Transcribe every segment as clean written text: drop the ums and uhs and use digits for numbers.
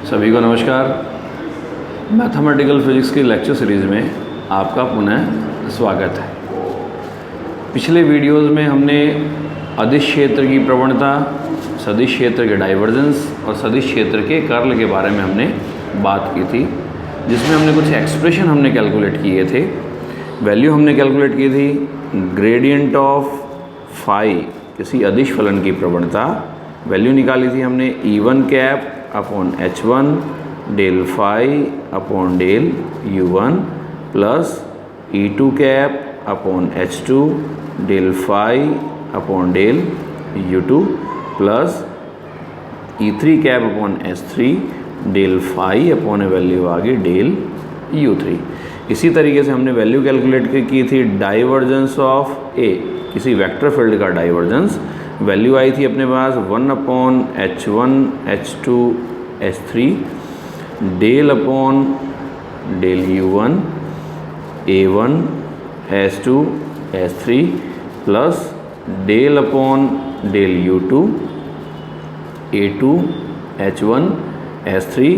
सभी को नमस्कार। मैथमेटिकल फिजिक्स की लेक्चर सीरीज़ में आपका पुनः स्वागत है। पिछले वीडियोस में हमने अदिश क्षेत्र की प्रवणता, सदिश क्षेत्र के डाइवर्जेंस और सदिश क्षेत्र के कर्ल के बारे में हमने बात की थी, जिसमें हमने कुछ एक्सप्रेशन हमने कैलकुलेट किए थे। वैल्यू हमने कैलकुलेट की थी ग्रेडियंट ऑफ फाई, किसी अदिश फलन की प्रवणता। वैल्यू निकाली थी हमने E1 cap upon H1 del phi upon del U1 plus E2 cap upon H2 del phi upon del U2 plus E3 cap upon H3 del phi upon value आ गई डेल U3। इसी तरीके से हमने value calculate की थी divergence of A, किसी vector field का डाइवर्जेंस। वैल्यू आई थी अपने पास 1 upon H1 H2 H3 del upon del U1 A1 H2 H3 plus del upon del U2 A2 H1 H3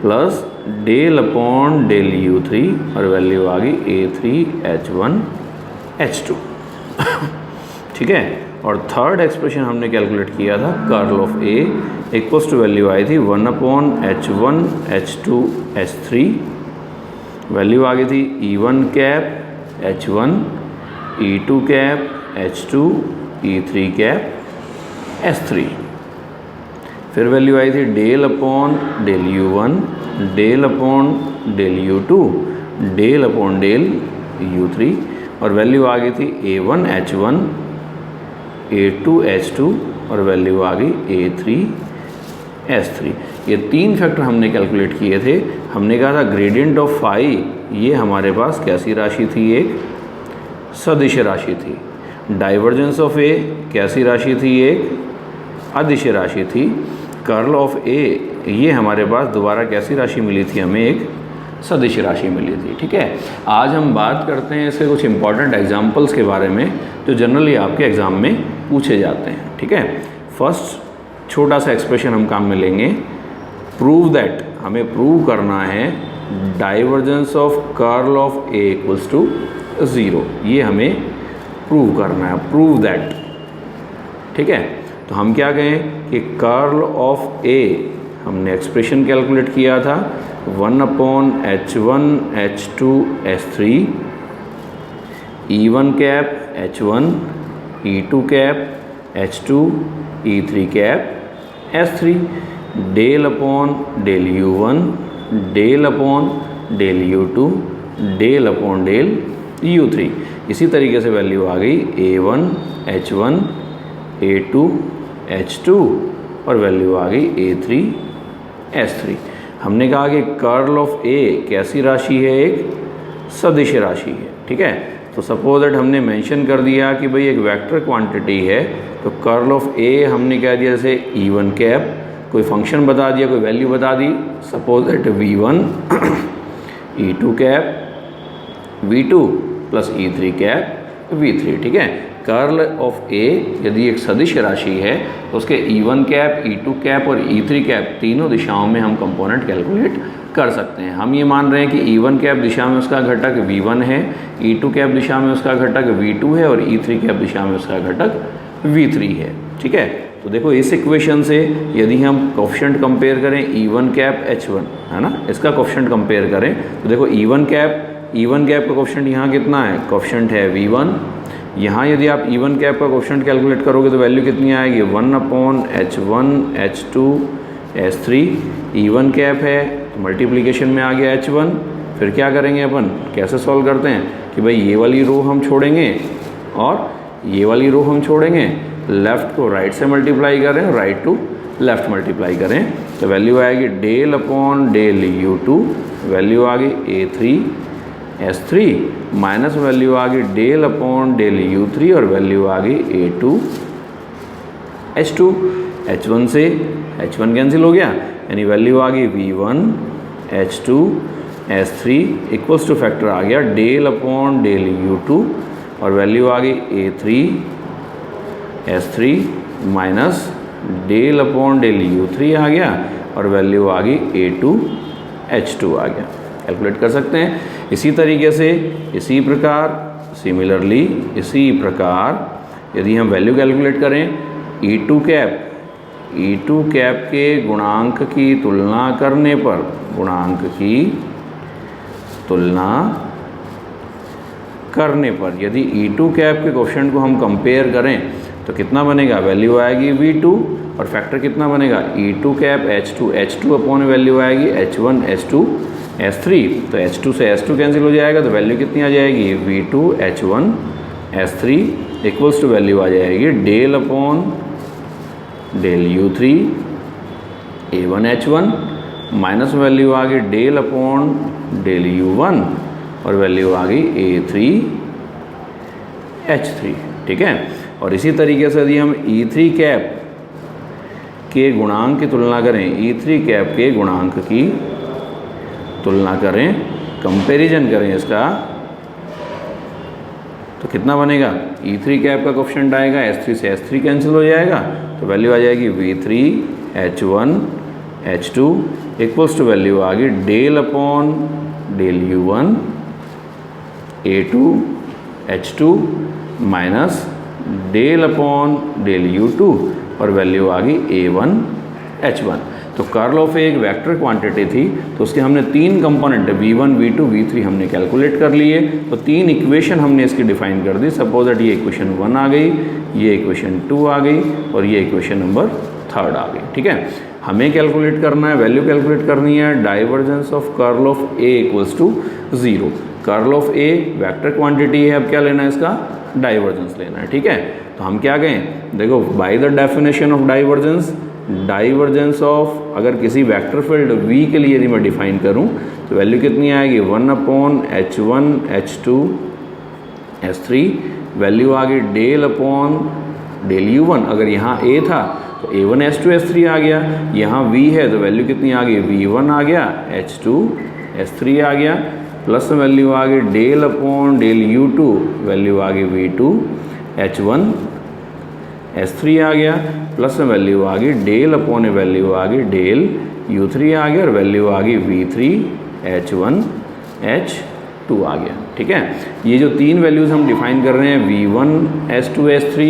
plus del upon del U3 और value आ गई A3 H1 H2। ठीक है। और थर्ड एक्सप्रेशन हमने कैलकुलेट किया था curl of A equals to value आई थी 1 upon H1 H2 H3। Value आ गई थी E1 cap H1 E2 cap H2 E3 cap S3। फिर वैल्यू आई थी del upon del U1 del upon del U2 del upon del U3 और value आ गई थी A1 H1 A2 H2 और वैल्यू आ गई A3 S3। ये तीन फैक्टर हमने कैलकुलेट किए थे। हमने कहा था ग्रेडियंट ऑफ फाई, ये हमारे पास कैसी राशि थी? एक सदिश राशि थी। डाइवर्जेंस ऑफ ए कैसी राशि थी? एक अदिश राशि थी। कर्ल ऑफ ए, ये हमारे पास दोबारा कैसी राशि मिली थी? हमें एक सदिश राशि मिली थी। ठीक है। आज हम बात करते हैं इसके कुछ इंपॉर्टेंट एग्जांपल्स के बारे में जो जनरली आपके एग्ज़ाम में पूछे जाते हैं। ठीक है। फर्स्ट छोटा सा एक्सप्रेशन हम काम में लेंगे, प्रूव दैट। हमें प्रूव करना है divergence of curl of A equals to 0। ये हमें प्रूव करना है, प्रूव दैट। ठीक है। तो हम क्या कहें कि कर्ल ऑफ ए, हमने एक्सप्रेशन कैलकुलेट किया था 1 upon H1 H2 H3 E1 cap H1 E2 cap H2 E3 cap S3 del upon del U1 del upon del U2 del upon del U3। इसी तरीके से वैल्यू आ गई A1 H1 A2 H2 और value आ गई A3 S3। हमने कहा कि कर्ल ऑफ ए कैसी राशि है? एक सदिश राशि है। ठीक है। तो सपोज दैट हमने मेंशन कर दिया कि भाई एक वेक्टर क्वांटिटी है, तो कर्ल ऑफ ए हमने कह दिया जैसे E1 कैप, कोई फंक्शन बता दिया, कोई वैल्यू बता दी, suppose that V1 E2 cap V2 plus E3 cap V3। ठीक है। कर्ल ऑफ ए यदि एक सदिश राशि है तो उसके E1 कैप E2 कैप और E3 कैप तीनों दिशाओं में हम कंपोनेंट कैलकुलेट कर सकते हैं। हम ये मान रहे हैं कि E1 कैप दिशा में उसका घटक V1 है, E2 कैप दिशा में उसका घटक V2 है और E3 कैप दिशा में उसका घटक V3 है। ठीक है। तो देखो इस इक्वेशन से यदि हम कोफिशिएंट कंपेयर करें E1 कैप H1, है ना, इसका कोफिशिएंट कंपेयर करें तो देखो E1 कैप का कोफिशिएंट यहाँ कितना है? कोफिशिएंट है V1। यहाँ यदि आप E1 कैप का कोफिशिएंट कैलकुलेट करोगे तो वैल्यू कितनी आएगी? 1 upon H1 H2 S3। E1 cap है तो मल्टीप्लिकेशन में आ गया H1। फिर क्या करेंगे अपन? कैसे सॉल्व करते हैं कि भाई ये वाली रो हम छोड़ेंगे और ये वाली रो हम छोड़ेंगे, लेफ़्ट को राइट से मल्टीप्लाई करें, राइट टू लेफ़्ट मल्टीप्लाई करें, तो वैल्यू आएगी del upon del U2, value आ गई A3 S3 माइनस वैल्यू आ गई डेल अपॉन डेल U3 और वैल्यू आ गई A2 H2। H1 से H1 कैंसिल हो गया, यानी वैल्यू आ गई V1 H2 S3 equals two factor आ गया डेल अपॉन डेल U2 और वैल्यू आ गई A3 S3 minus del upon del U3 आ गया और वैल्यू आ गई A2H2 आ गया। कैलकुलेट कर सकते हैं। इसी तरीके से इसी प्रकार सिमिलरली इसी प्रकार यदि हम वैल्यू कैलकुलेट करें E2 कैप के गुणांक की तुलना करने पर यदि E2 कैप के कोएफिशिएंट को हम कंपेयर करें तो कितना बनेगा, वैल्यू आएगी V2 और फैक्टर कितना बनेगा E2 cap H2 upon value आएगी H1 H2 S3। तो H2 से S2 कैंसिल हो जाएगा तो वैल्यू कितनी आ जाएगी V2 H1 S3 equals to value आ जाएगी del upon del U3 A1 H1 minus value आ गई डेल अपॉन डेल U1 और वैल्यू आ गई A3 H3। ठीक है। और इसी तरीके से यदि हम E3 कैप के गुणांक की तुलना करें, E3 कैप के गुणांक की तुलना करें, कंपैरिजन करें इसका, तो कितना बनेगा, E3 कैप का कोएफिशिएंट आएगा S3 से S3 कैंसिल हो जाएगा तो वैल्यू आ जाएगी V3 H1 H2 equals to value आ गई del upon del U1 A2 H2 minus del upon del U2 और वैल्यू आ गई A1 H1। तो कर्ल ऑफ एक वेक्टर क्वांटिटी थी तो उसके हमने तीन कंपोनेंट V1 V2 V3 हमने कैलकुलेट कर लिए। तो तीन इक्वेशन हमने इसकी डिफाइन कर दी। सपोज दैट ये इक्वेशन 1 आ गई, ये इक्वेशन 2 आ गई और ये इक्वेशन नंबर 3 आ गई। ठीक है। हमें कैलकुलेट करना है, वैल्यू कैलकुलेट करनी है divergence of curl of A equals to 0। Curl of A vector quantity है, अब क्या लेना है, इसका डाइवर्जेंस लेना है। ठीक है। तो हम क्या कहें, देखो by the definition of divergence of अगर किसी वेक्टर फील्ड V के लिए यदि मैं डिफाइन करूं तो वैल्यू कितनी आएगी 1 upon H1 H2 S3 value आ गई डेल अपॉन डेल U1। अगर यहाँ A था तो A1 S2 S3 आ गया, यहाँ V है तो वैल्यू कितनी आ गई V1 आ गया H2 S3 आ गया प्लस वैल्यू आ गई del upon del U2 value आ गई V2 H1 S3 आ गया प्लस वैल्यू आ गई डेल अपॉन वैल्यू आ गई डेल U3 आ गया और वैल्यू आ गई V3 H1 H2 आ गया। ठीक है। ये जो तीन वैल्यूज़ हम डिफाइन कर रहे हैं V1 S2 S3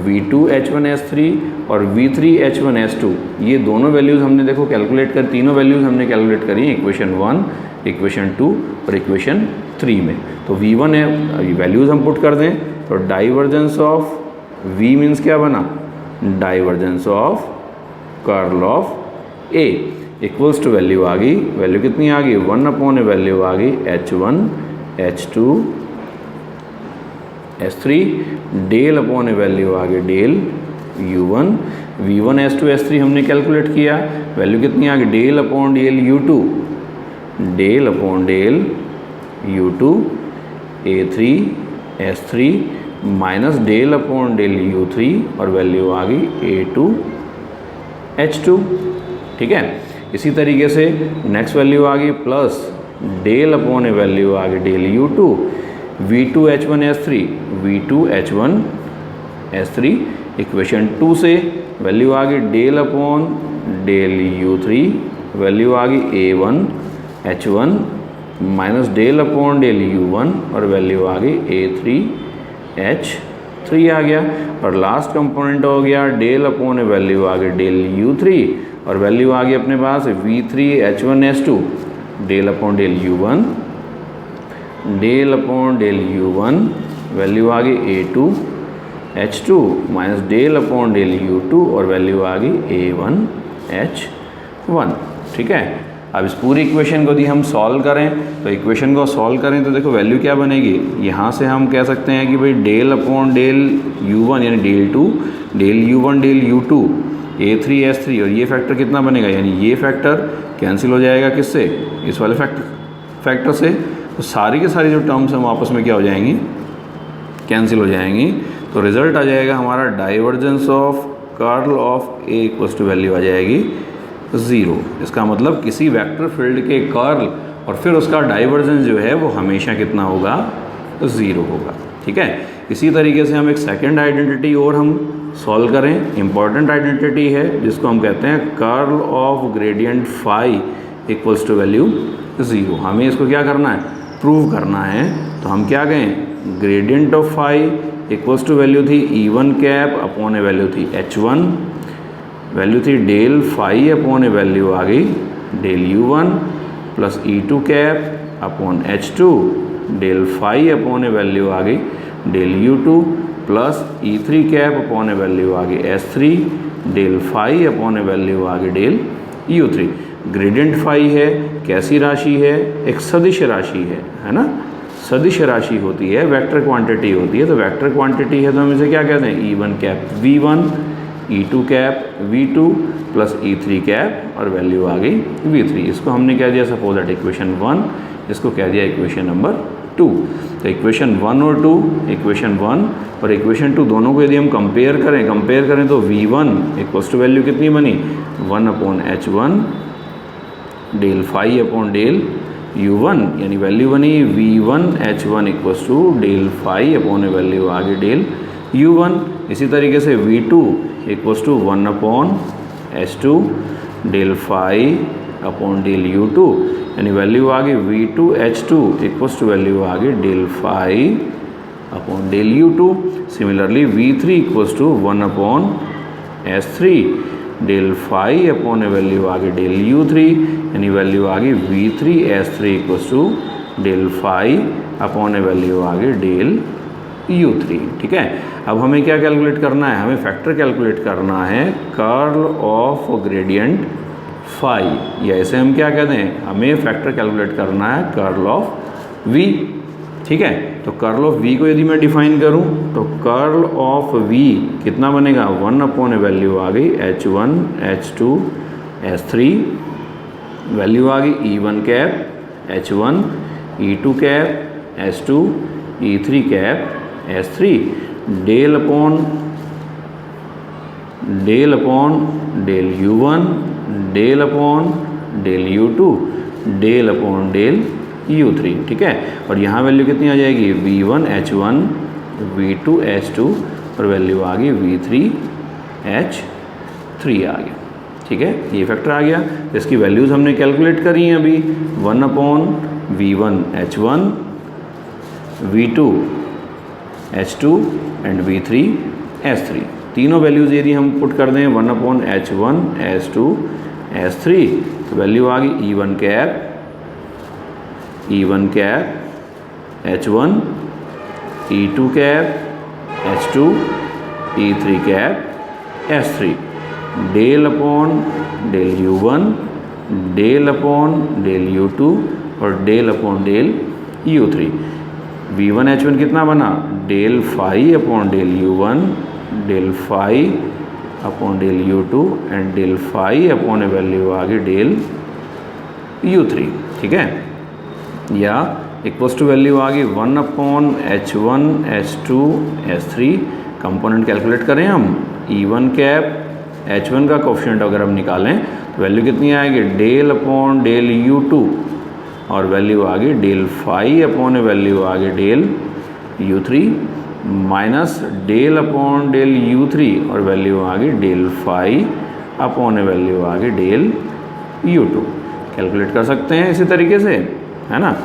V2 H1 S3 और V3 H1 S2, ये दोनों वैल्यूज़ हमने देखो कैलकुलेट कर, तीनों वैल्यूज़ हमने कैलकुलेट करी इक्वेशन 1 इक्वेशन 2 और इक्वेशन 3 में। तो V1 है, वैल्यूज़ हम पुट कर दें तो डाइवर्जेंस ऑफ V मीन्स क्या बना, divergence of curl of A equals to value आ गई, वैल्यू कितनी आ गई 1 अपॉन वैल्यू आ गई H1 H2 S3 del upon value आ गई del U1 V1 S2 S3 हमने कैलकुलेट किया, वैल्यू कितनी आ गई del upon del U2 del upon del U2 A3 S3 minus del upon del U3 और वैल्यू आ गई A2 H2। ठीक है। इसी तरीके से नेक्स्ट वैल्यू आ गई प्लस डेल अपॉन वैल्यू आ गई del U2 V2 H1 S3 equation 2 से वैल्यू आ गई del upon del U3 value आ गई A1 H1 minus del upon del U1 और वैल्यू आ गई A3 H3 आ गया और लास्ट कंपोनेंट हो गया डेल अपॉन वैल्यू आ गई डेल U3 और वैल्यू आ गई अपने पास V3 H1 S2 del upon del U1 del upon del U1 value आ गई A2 H2 minus del upon del U2 और वैल्यू आ गई A1 H1। ठीक है। अब इस पूरी इक्वेशन को यदि हम सॉल्व करें तो इक्वेशन को सॉल्व करें तो देखो वैल्यू क्या बनेगी, यहाँ से हम कह सकते हैं कि भाई डेल अपॉन डेल U1 यानी del 2 del U1 del U2 A3 S3 और ये फैक्टर कितना बनेगा, यानी ये फैक्टर कैंसिल हो जाएगा किससे, इस वाले फैक्टर से। तो सारी के सारी जो टर्म्स हम आपस में क्या हो जाएंगी, कैंसिल हो जाएंगी। तो रिजल्ट आ जाएगा हमारा divergence of curl of A equals to value आ जाएगी 0। इसका मतलब किसी वेक्टर फील्ड के कर्ल और फिर उसका डाइवर्जेंस जो है वो हमेशा कितना होगा, 0 होगा। ठीक है। इसी तरीके से हम एक सेकंड आइडेंटिटी और हम सॉल्व करें। इंपॉर्टेंट आइडेंटिटी है जिसको हम कहते हैं curl of gradient phi equals to value 0। हमें इसको क्या करना है, प्रूव करना है। तो हम क्या कहें, gradient of phi equals to value थी E1 cap upon a value थी H1, वैल्यू थी del phi upon a value आ गई del U1 plus E2 cap upon H2 del phi upon a value आ गई del U2 plus E3 cap upon a value आ गई S3 del phi upon a value आ गई del U3। Gradient phi है, कैसी राशि है, एक सदिश राशि है ना। सदिश राशि होती है, वेक्टर क्वांटिटी होती है। तो वेक्टर क्वांटिटी है तो हम इसे क्या कहते हैं, E1 cap V1, E2 cap V2 plus E3 cap और वैल्यू आ गई V3। इसको हमने कह दिया सपोज दैट इक्वेशन 1, इसको कह दिया इक्वेशन नंबर 2। तो इक्वेशन 1 और 2, इक्वेशन 1 और इक्वेशन 2 दोनों को यदि हम कंपेयर करें तो V1 इक्वल्स टू वैल्यू कितनी बनी, 1 upon H1 del phi upon del U1, यानी वैल्यू बनी V1 H1 equals to del phi upon value आ गई डेल U1। इसी तरीके से V2 equals to 1 upon H2 del phi upon del U2, यानी वैल्यू आ गई V2 H2 equals to value आ गई del phi upon del U2। Similarly V3 equals to 1 upon S3 del phi upon value आ गई del U3, यानी value आ गई V3 S3 equals to del phi upon value आ गई del U3। ठीक है, अब हमें क्या कैलकुलेट करना है, हमें फैक्टर कैलकुलेट करना है कर्ल ऑफ ग्रेडियंट फाई, या इसे हम क्या कहते हैं, हमें फैक्टर कैलकुलेट करना है कर्ल ऑफ V। ठीक है, तो कर्ल ऑफ V को यदि मैं डिफाइन करूं तो कर्ल ऑफ V कितना बनेगा, 1 अपॉन वैल्यू आ गई H1 H2 S3, वैल्यू आ गई E1 cap H1 E2 cap S2 E3 cap S3 del upon del U1 del upon del U2 del upon del U3। ठीक है, और यहाँ वैल्यू कितनी आ जाएगी, V1 H1 V2 H2 और वैल्यू आ गई V3 H3 आ गया। ठीक है, ये फैक्टर आ गया। तो इसकी वैल्यूज़ हमने कैलकुलेट करी हैं अभी, 1 upon V1 H1 V2 H2 and V3 S3। तीनों वैल्यूज़ यदि हम पुट कर दें 1 अपॉन H1 S2 S3 तो वैल्यू आ गई E1 cap H1 E2 cap H2 E3 cap S3 del upon del U1 del upon del U2 और del upon del U3। V1 H1 कितना बना, del phi upon del U1 del phi upon del U2 and del phi upon value आ गई del U3। ठीक है, या equals to value आ गई 1 upon H1 H2 S3। Component calculate करें हम, E1 कैप H1 का कोफिशिएंट अगर हम निकालें तो वैल्यू कितनी आएगी, डेल अपॉन डेल U2 और वैल्यू आ गई डेल फाई अपॉन वैल्यू आ गई del U3 minus del upon del U3 और वैल्यू आ गई डेल फाई अपॉन वैल्यू आ गई डेल U2। कैलकुलेट कर सकते हैं इसी तरीके से, है ना।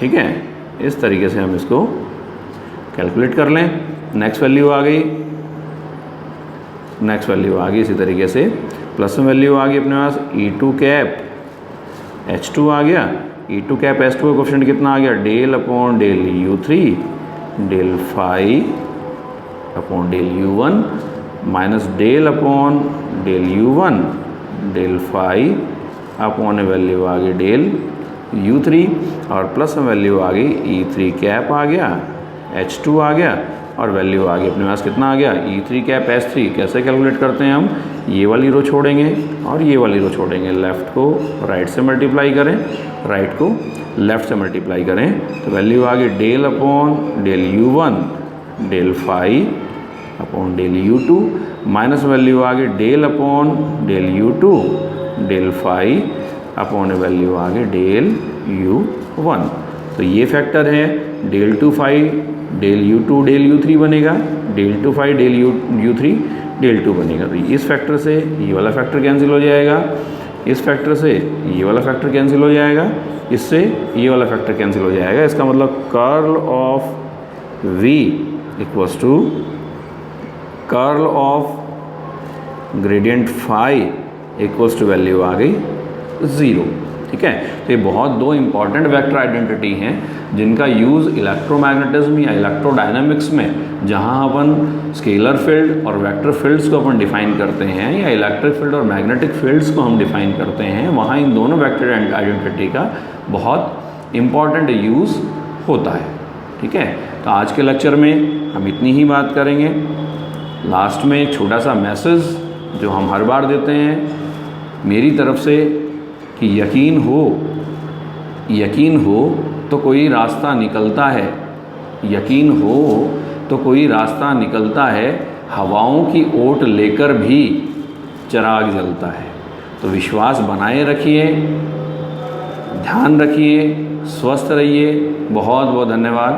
ठीक है, इस तरीके से हम इसको कैलकुलेट कर लें। नेक्स्ट वैल्यू आ गई इसी तरीके से, प्लस में वैल्यू आ गई अपने पास E2 कैप H2 आ गया, E2 कैप H2 का कोफिशिएंट कितना आ गया, del upon del U3 del phi upon del U1 minus del upon del U1 del phi upon value आ गई डेल U3 और प्लस में वैल्यू आ गई E3 कैप आ गया H2 आ गया और वैल्यू आ गई अपने पास कितना आ गया, E3 कैप S3। कैसे कैलकुलेट करते हैं हम, ये वाली रो छोड़ेंगे और ये वाली रो छोड़ेंगे, लेफ़्ट को राइट से मल्टीप्लाई करें, राइट को लेफ़्ट से मल्टीप्लाई करें तो वैल्यू आ गई del upon del U1 del phi upon del U2 minus value आ गई del upon del U2 del phi upon value आ गई डेल U1। तो ये फैक्टर है del 2 phi del U2 del U3 बनेगा, del 2 phi del U3 del 2 बनेगा। तो इस फैक्टर से ये वाला फैक्टर कैंसिल हो जाएगा, इस फैक्टर से ये वाला फैक्टर कैंसिल हो जाएगा, इससे ये वाला फैक्टर कैंसिल हो जाएगा। इसका मतलब curl of V equals to curl of gradient phi equals to value आ गई 0। ठीक है, तो ये बहुत दो इंपॉर्टेंट वेक्टर आइडेंटिटी हैं जिनका यूज़ इलेक्ट्रोमैग्नेटिज्म या इलेक्ट्रोडायनामिक्स में, जहां अपन स्केलर फील्ड और वेक्टर फील्ड्स को अपन डिफाइन करते हैं या इलेक्ट्रिक फील्ड और मैग्नेटिक फील्ड्स को हम डिफाइन करते हैं, वहाँ इन दोनों वेक्टर आइडेंटिटी का बहुत इम्पॉर्टेंट यूज़ होता है। ठीक है, तो आज के लेक्चर में हम इतनी ही बात करेंगे। लास्ट में एक छोटा सा मैसेज जो हम हर बार देते हैं मेरी तरफ से कि यकीन हो तो कोई रास्ता निकलता है, यकीन हो तो कोई रास्ता निकलता है, हवाओं की ओट लेकर भी चिराग जलता है। तो विश्वास बनाए रखिए, ध्यान रखिए, स्वस्थ रहिए। बहुत बहुत धन्यवाद।